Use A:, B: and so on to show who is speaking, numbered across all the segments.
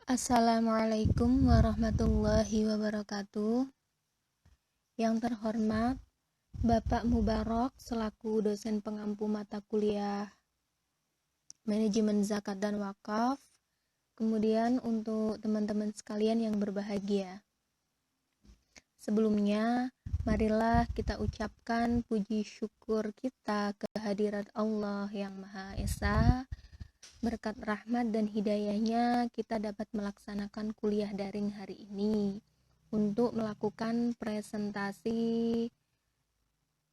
A: Assalamualaikum warahmatullahi wabarakatuh. Yang terhormat Bapak Mubarak selaku dosen pengampu mata kuliah Manajemen Zakat dan Wakaf. Kemudian untuk teman-teman sekalian yang berbahagia. Sebelumnya, marilah kita ucapkan puji syukur kita kehadirat Allah yang Maha Esa. Berkat rahmat dan hidayahnya, kita dapat melaksanakan kuliah daring hari ini untuk melakukan presentasi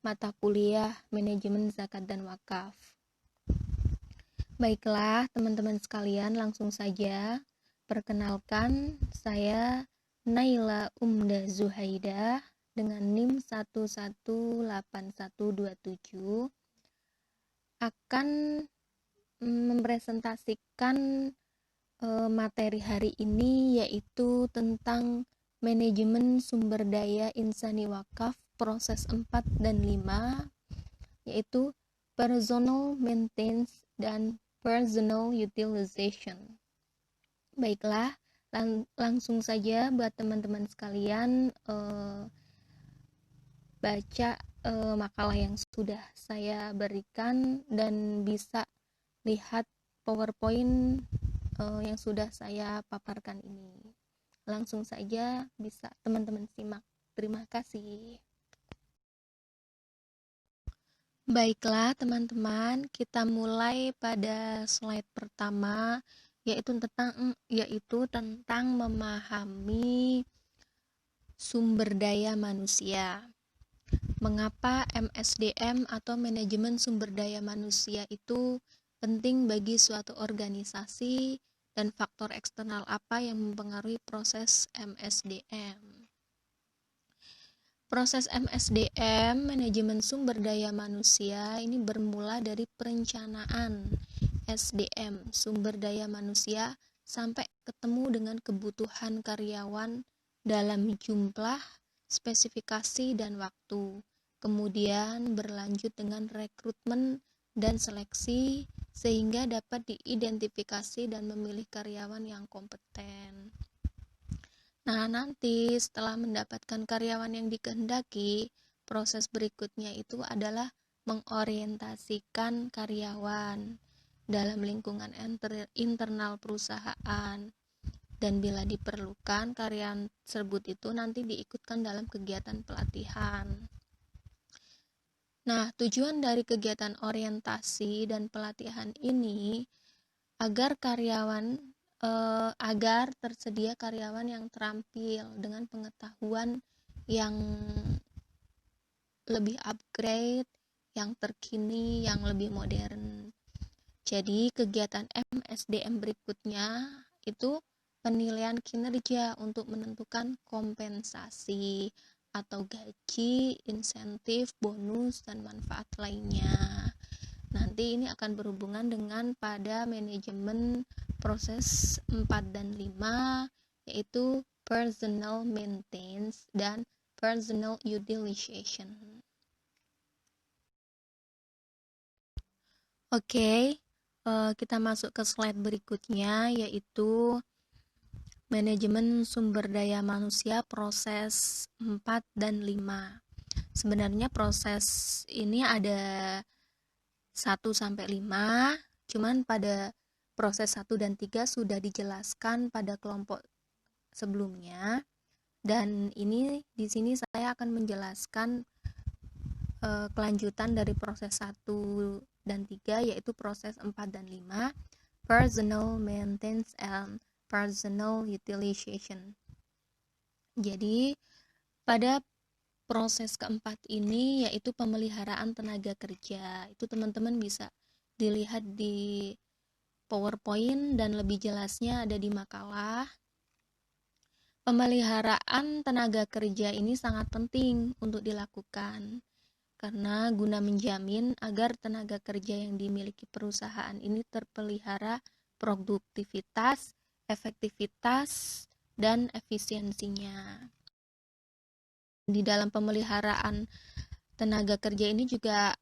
A: mata kuliah Manajemen Zakat dan Wakaf. Baiklah, teman-teman sekalian, langsung saja. Perkenalkan, saya Naila Umdah Zuhaidah dengan NIM 118127 akan mempresentasikan materi hari ini, yaitu tentang manajemen sumber daya insani wakaf proses 4 dan 5, yaitu personal maintenance dan personal utilization. Baiklah, langsung saja buat teman-teman sekalian baca makalah yang sudah saya berikan dan bisa lihat PowerPoint yang sudah saya paparkan ini. Langsung saja bisa teman-teman simak. Terima kasih. Baiklah teman-teman, kita mulai pada slide pertama, yaitu tentang memahami sumber daya manusia. Mengapa MSDM atau manajemen sumber daya manusia itu penting bagi suatu organisasi dan faktor eksternal apa yang mempengaruhi proses MSDM. Proses MSDM, manajemen sumber daya manusia, ini bermula dari perencanaan SDM, sumber daya manusia, sampai ketemu dengan kebutuhan karyawan dalam jumlah, spesifikasi, dan waktu. Kemudian berlanjut dengan rekrutmen dan seleksi, sehingga dapat diidentifikasi dan memilih karyawan yang kompeten. Nah, nanti setelah mendapatkan karyawan yang dikehendaki, proses berikutnya itu adalah mengorientasikan karyawan dalam lingkungan internal perusahaan. Dan bila diperlukan, karyawan tersebut itu nanti diikutkan dalam kegiatan pelatihan. Nah, tujuan dari kegiatan orientasi dan pelatihan ini agar tersedia karyawan yang terampil dengan pengetahuan yang lebih upgrade, yang terkini, yang lebih modern. Jadi kegiatan MSDM berikutnya itu penilaian kinerja untuk menentukan kompensasi atau gaji, insentif, bonus, dan manfaat lainnya. Nanti ini akan berhubungan dengan pada manajemen proses 4 dan 5, yaitu personal maintenance dan personal utilization. Oke, kita masuk ke slide berikutnya, yaitu manajemen sumber daya manusia proses 4 dan 5. Sebenarnya proses ini ada 1-5, cuman pada proses 1 dan 3 sudah dijelaskan pada kelompok sebelumnya, dan ini di sini saya akan menjelaskan kelanjutan dari proses 1 dan 3, yaitu proses 4 dan 5, personal maintenance and personal utilization. Jadi pada proses keempat ini yaitu pemeliharaan tenaga kerja. Itu teman-teman bisa dilihat di PowerPoint dan lebih jelasnya ada di makalah. Pemeliharaan tenaga kerja ini sangat penting untuk dilakukan karena guna menjamin agar tenaga kerja yang dimiliki perusahaan ini terpelihara produktivitas, efektivitas, dan efisiensinya. Di dalam pemeliharaan tenaga kerja ini juga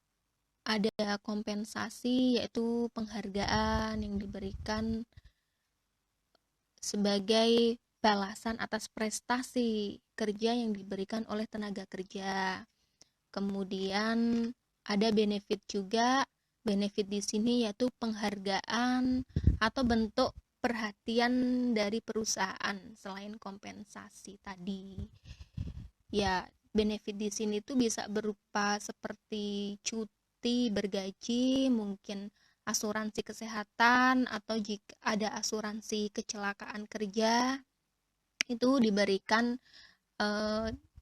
A: ada kompensasi, yaitu penghargaan yang diberikan sebagai balasan atas prestasi kerja yang diberikan oleh tenaga kerja. Kemudian ada benefit juga. Benefit di sini yaitu penghargaan atau bentuk perhatian dari perusahaan selain kompensasi tadi. Ya, benefit di sini tuh bisa berupa seperti cuti bergaji, mungkin asuransi kesehatan, atau jika ada asuransi kecelakaan kerja itu diberikan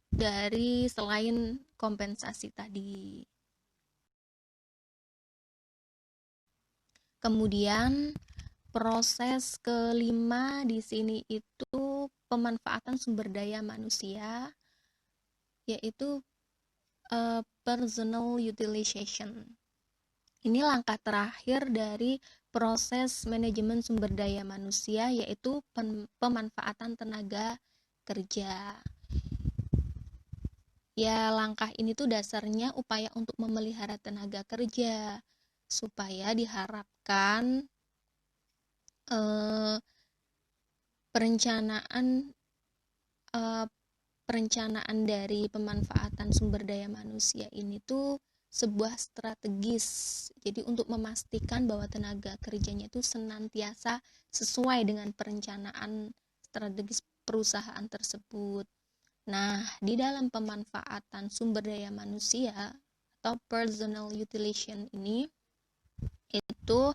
A: dari selain kompensasi tadi. Kemudian proses kelima di sini itu pemanfaatan sumber daya manusia, yaitu personal utilization. Ini langkah terakhir dari proses manajemen sumber daya manusia, yaitu pemanfaatan tenaga kerja. Ya, langkah ini tuh dasarnya upaya untuk memelihara tenaga kerja supaya diharapkan perencanaan dari pemanfaatan sumber daya manusia ini tuh sebuah strategis. Jadi untuk memastikan bahwa tenaga kerjanya itu senantiasa sesuai dengan perencanaan strategis perusahaan tersebut. Nah, di dalam pemanfaatan sumber daya manusia atau personal utilization ini itu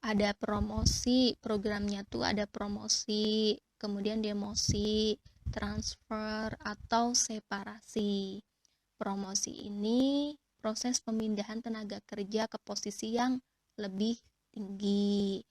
A: ada promosi, programnya tuh ada promosi, kemudian demosi, transfer, atau separasi. Promosi ini proses pemindahan tenaga kerja ke posisi yang lebih tinggi.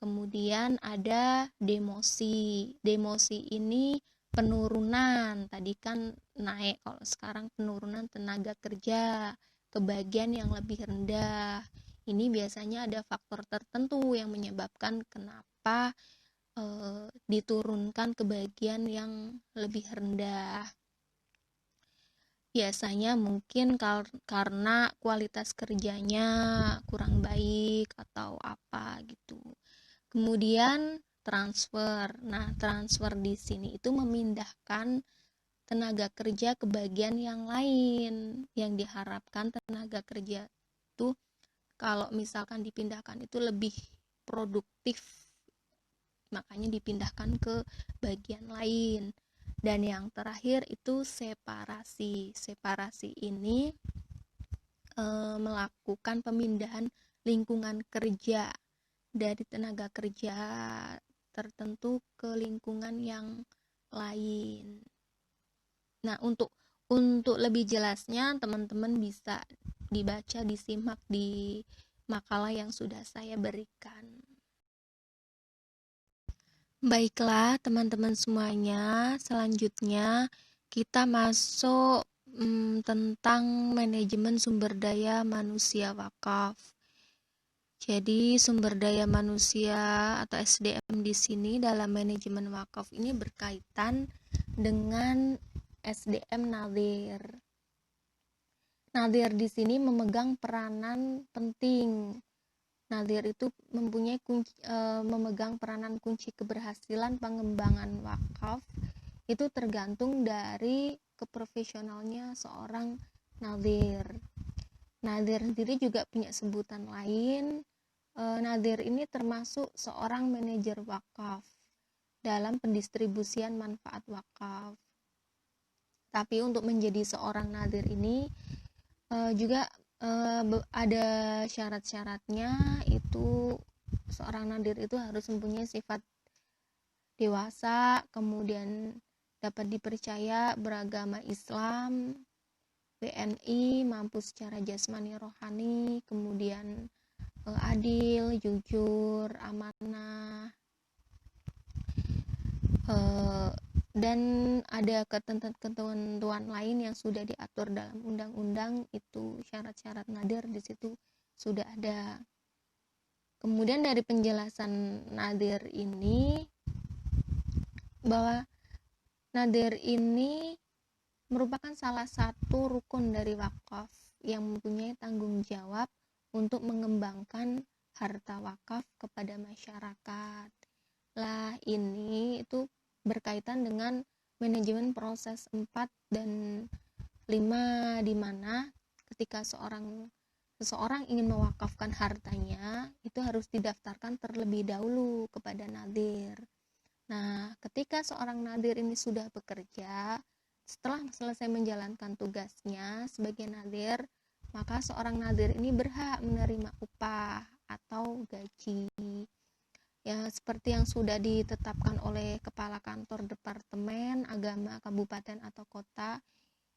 A: Kemudian ada demosi. Demosi ini penurunan, tadi kan naik, kalau sekarang penurunan tenaga kerja ke bagian yang lebih rendah. Ini biasanya ada faktor tertentu yang menyebabkan kenapa diturunkan ke bagian yang lebih rendah. Biasanya mungkin karena kualitas kerjanya kurang baik atau apa gitu. Kemudian transfer. Nah, transfer di sini itu memindahkan tenaga kerja ke bagian yang lain. Yang diharapkan tenaga kerja itu kalau misalkan dipindahkan itu lebih produktif, makanya dipindahkan ke bagian lain. Dan yang terakhir itu separasi. Separasi ini melakukan pemindahan lingkungan kerja dari tenaga kerja tertentu ke lingkungan yang lain. Nah, untuk lebih jelasnya teman-teman bisa dibaca, disimak di makalah yang sudah saya berikan. Baiklah teman-teman semuanya, selanjutnya kita masuk tentang manajemen sumber daya manusia wakaf. Jadi sumber daya manusia atau SDM di sini dalam manajemen wakaf ini berkaitan dengan SDM Nadhir. Nadhir di sini memegang peranan penting. Nadhir itu memegang peranan kunci keberhasilan pengembangan wakaf. Itu tergantung dari keprofesionalnya seorang nadhir. Nadhir sendiri juga punya sebutan lain. Nadhir ini termasuk seorang manajer wakaf dalam pendistribusian manfaat wakaf. Tapi untuk menjadi seorang nadhir ini juga ada syarat-syaratnya. Itu seorang nadhir itu harus mempunyai sifat dewasa, kemudian dapat dipercaya, beragama Islam, WNI, mampu secara jasmani rohani, kemudian adil, jujur, amanah, dan ada ketentuan lain yang sudah diatur dalam undang-undang. Itu syarat-syarat nadhir di situ sudah ada. Kemudian dari penjelasan nadhir ini, bahwa nadhir ini merupakan salah satu rukun dari wakaf yang mempunyai tanggung jawab untuk mengembangkan harta wakaf kepada masyarakat. Lah ini itu berkaitan dengan manajemen proses 4 dan 5, di mana ketika seseorang ingin mewakafkan hartanya itu harus didaftarkan terlebih dahulu kepada nadir. Nah, ketika seorang nadir ini sudah bekerja, setelah selesai menjalankan tugasnya sebagai nadir, maka seorang nadir ini berhak menerima upah atau gaji. Ya, seperti yang sudah ditetapkan oleh kepala kantor departemen agama kabupaten atau kota,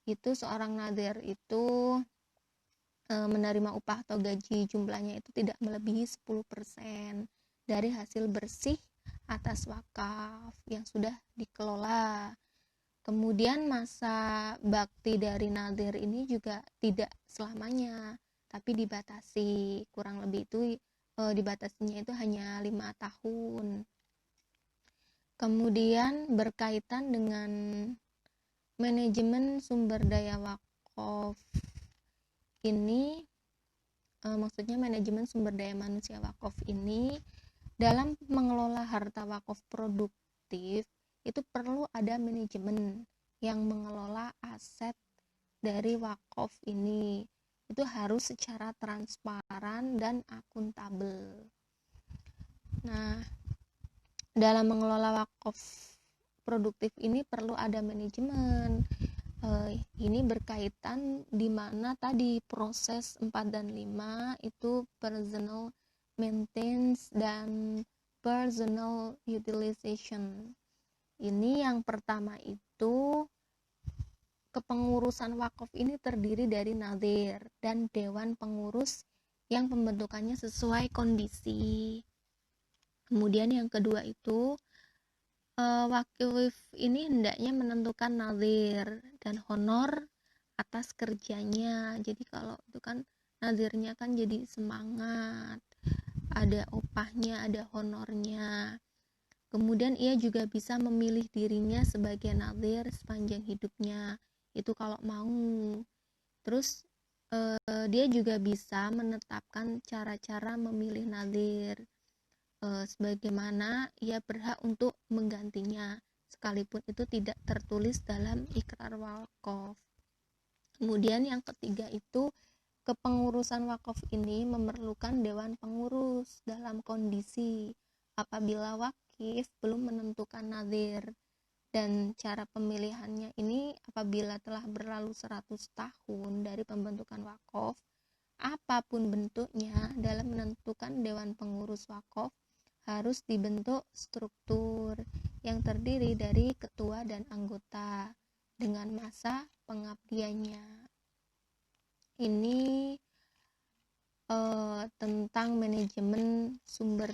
A: itu seorang nadir itu menerima upah atau gaji jumlahnya itu tidak melebihi 10% dari hasil bersih atas wakaf yang sudah dikelola. Kemudian masa bakti dari nadir ini juga tidak selamanya, tapi dibatasi, kurang lebih itu dibatasinya itu hanya 5 tahun. Kemudian berkaitan dengan manajemen sumber daya wakaf ini, maksudnya manajemen sumber daya manusia wakaf ini dalam mengelola harta wakaf produktif itu perlu ada manajemen yang mengelola aset dari wakaf ini, itu harus secara transparan dan akuntabel. Nah, dalam mengelola wakaf produktif ini perlu ada manajemen. Ini berkaitan di mana tadi proses 4 dan 5 itu personal maintenance dan personal utilization. Ini yang pertama itu kepengurusan wakaf ini terdiri dari nadir dan dewan pengurus yang pembentukannya sesuai kondisi. Kemudian yang kedua itu wakif ini hendaknya menentukan nadir dan honor atas kerjanya. Jadi kalau itu kan nadirnya kan jadi semangat, ada upahnya, ada honornya. Kemudian ia juga bisa memilih dirinya sebagai nadir sepanjang hidupnya, itu kalau mau. Terus dia juga bisa menetapkan cara-cara memilih nadir, sebagaimana ia berhak untuk menggantinya, sekalipun itu tidak tertulis dalam ikrar wakaf. Kemudian yang ketiga itu kepengurusan wakaf ini memerlukan dewan pengurus dalam kondisi apabila wakif belum menentukan nadir, dan cara pemilihannya ini apabila telah berlalu 100 tahun dari pembentukan wakaf, apapun bentuknya, dalam menentukan dewan pengurus wakaf harus dibentuk struktur yang terdiri dari ketua dan anggota dengan masa pengabdiannya. Ini tentang manajemen sumber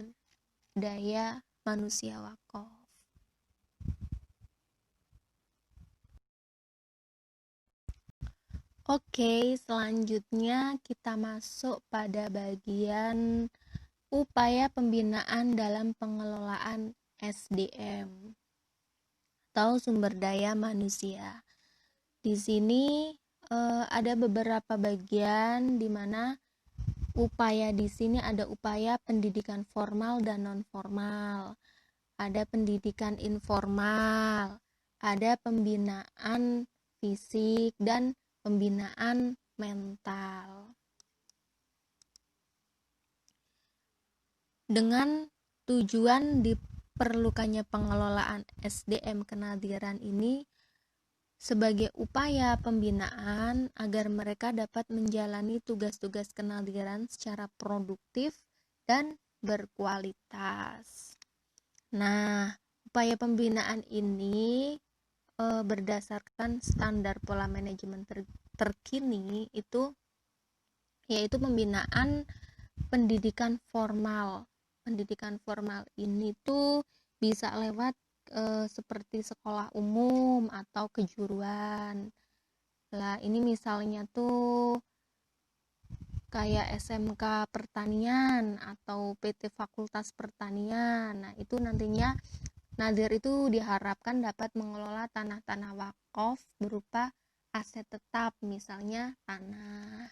A: daya manusia wakaf. Oke, selanjutnya kita masuk pada bagian upaya pembinaan dalam pengelolaan SDM atau sumber daya manusia. Di sini ada beberapa bagian di mana upaya di sini ada upaya pendidikan formal dan non formal, ada pendidikan informal, ada pembinaan fisik dan pembinaan mental. Dengan tujuan diperlukannya pengelolaan SDM kenadiran ini sebagai upaya pembinaan agar mereka dapat menjalani tugas-tugas kenadiran secara produktif dan berkualitas. Nah, upaya pembinaan ini berdasarkan standar pola manajemen terkini itu yaitu pembinaan pendidikan formal. Pendidikan formal ini tuh bisa lewat seperti sekolah umum atau kejuruan. Lah ini misalnya tuh kayak SMK Pertanian atau PT Fakultas Pertanian. Nah, itu nantinya nadir itu diharapkan dapat mengelola tanah-tanah wakaf berupa aset tetap, misalnya tanah.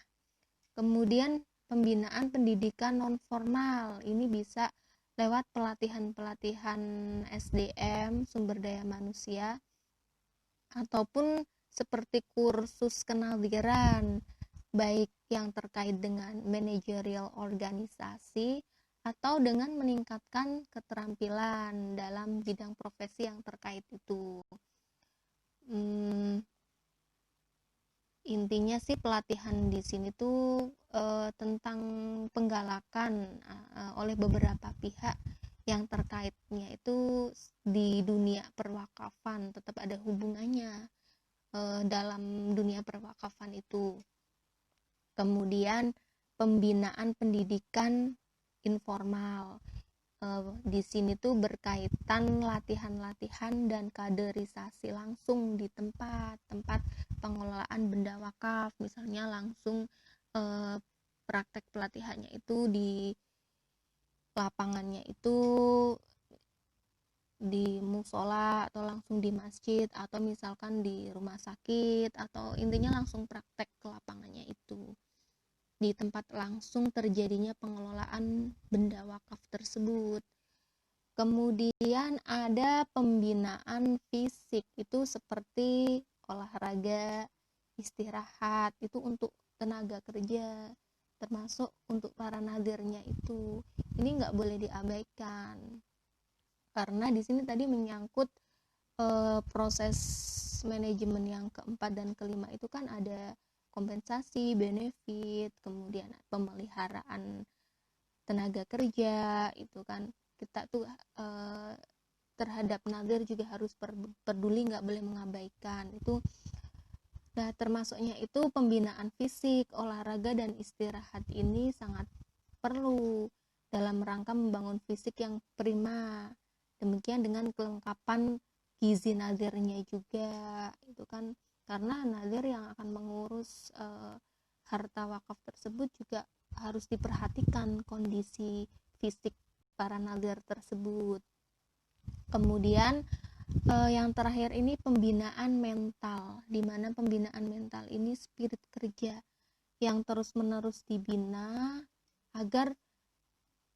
A: Kemudian pembinaan pendidikan non formal ini bisa lewat pelatihan-pelatihan SDM, sumber daya manusia, ataupun seperti kursus kenaldiran, baik yang terkait dengan manajerial organisasi atau dengan meningkatkan keterampilan dalam bidang profesi yang terkait itu. Intinya sih pelatihan di sini tuh tentang penggalakan oleh beberapa pihak yang terkaitnya itu di dunia perwakafan, tetap ada hubungannya dalam dunia perwakafan itu. Kemudian pembinaan pendidikan informal, di sini tuh berkaitan latihan-latihan dan kaderisasi langsung di tempat pengelolaan benda wakaf, misalnya langsung praktek pelatihannya itu di lapangannya itu di musola atau langsung di masjid atau misalkan di rumah sakit, atau intinya langsung praktek ke lapangannya itu di tempat langsung terjadinya pengelolaan benda wakaf tersebut. Kemudian ada pembinaan fisik, itu seperti olahraga, istirahat, itu untuk tenaga kerja, termasuk untuk para nadirnya itu. Ini nggak boleh diabaikan, karena di sini tadi menyangkut proses manajemen yang keempat dan kelima itu kan ada kompensasi, benefit, kemudian pemeliharaan tenaga kerja, itu kan kita tuh terhadap nadir juga harus peduli, nggak boleh mengabaikan itu. Nah, termasuknya itu pembinaan fisik, olahraga dan istirahat ini sangat perlu dalam rangka membangun fisik yang prima. Demikian dengan kelengkapan gizi nadirnya juga, itu kan karena nadir yang akan mengurus harta wakaf tersebut juga harus diperhatikan kondisi fisik para nadir tersebut. Kemudian yang terakhir ini pembinaan mental, di mana pembinaan mental ini spirit kerja yang terus-menerus dibina agar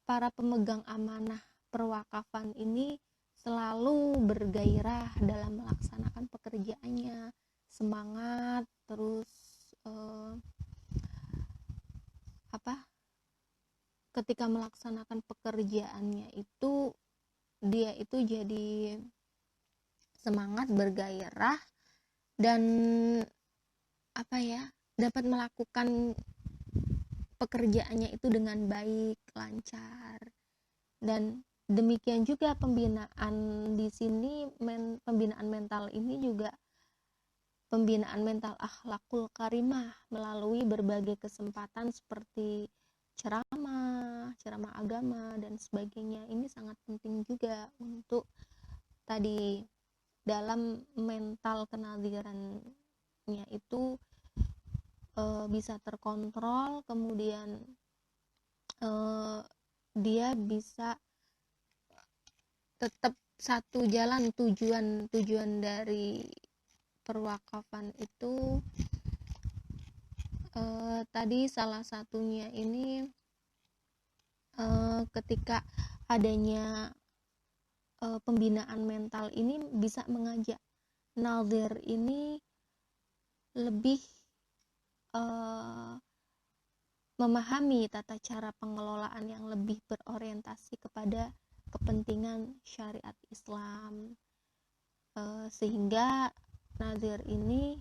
A: para pemegang amanah perwakafan ini selalu bergairah dalam melaksanakan pekerjaannya, semangat, terus ketika melaksanakan pekerjaannya itu dia itu jadi semangat, bergairah, dan dapat melakukan pekerjaannya itu dengan baik, lancar. Dan demikian juga pembinaan di sini, pembinaan mental ini juga pembinaan mental akhlakul karimah melalui berbagai kesempatan seperti ceramah agama dan sebagainya. Ini sangat penting juga untuk tadi dalam mental kenadirannya itu bisa terkontrol, kemudian dia bisa tetap satu jalan tujuan dari perwakafan itu. Tadi salah satunya ini ketika adanya pembinaan mental ini bisa mengajak nadir ini lebih memahami tata cara pengelolaan yang lebih berorientasi kepada kepentingan syariat Islam, sehingga nadir ini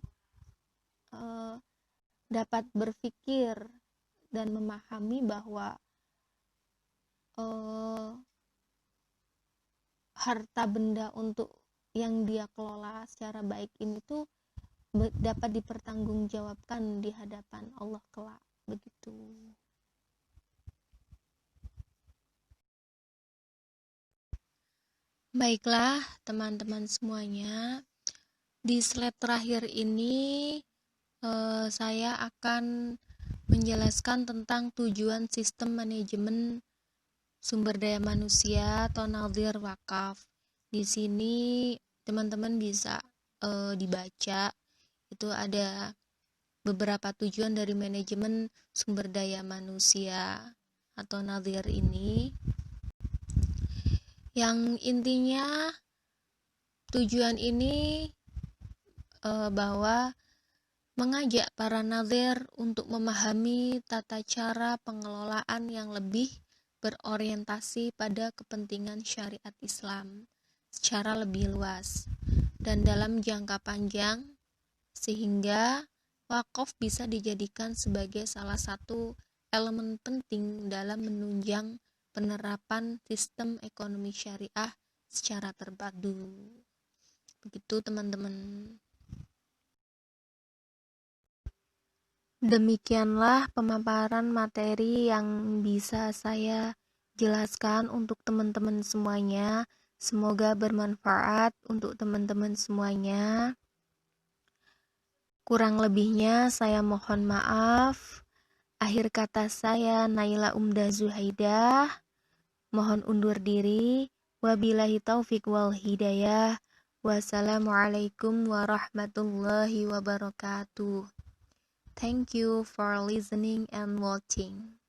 A: dapat berpikir dan memahami bahwa harta benda untuk yang dia kelola secara baik ini tuh dapat dipertanggungjawabkan di hadapan Allah kelak, begitu. Baiklah teman-teman semuanya, di slide terakhir ini saya akan menjelaskan tentang tujuan sistem manajemen sumber daya manusia atau nadir wakaf. Di sini teman-teman bisa dibaca, itu ada beberapa tujuan dari manajemen sumber daya manusia atau nadir ini. Yang intinya tujuan ini bahwa mengajak para nadhir untuk memahami tata cara pengelolaan yang lebih berorientasi pada kepentingan syariat Islam secara lebih luas dan dalam jangka panjang, sehingga wakaf bisa dijadikan sebagai salah satu elemen penting dalam menunjang penerapan sistem ekonomi syariah secara terpadu. Begitu teman-teman. Demikianlah pemaparan materi yang bisa saya jelaskan untuk teman-teman semuanya. Semoga bermanfaat untuk teman-teman semuanya. Kurang lebihnya saya mohon maaf. Akhir kata saya Naila Umdah Zuhaidah. Mohon undur diri. Wabillahi taufik wal hidayah. Wassalamualaikum warahmatullahi wabarakatuh. Thank you for listening and watching.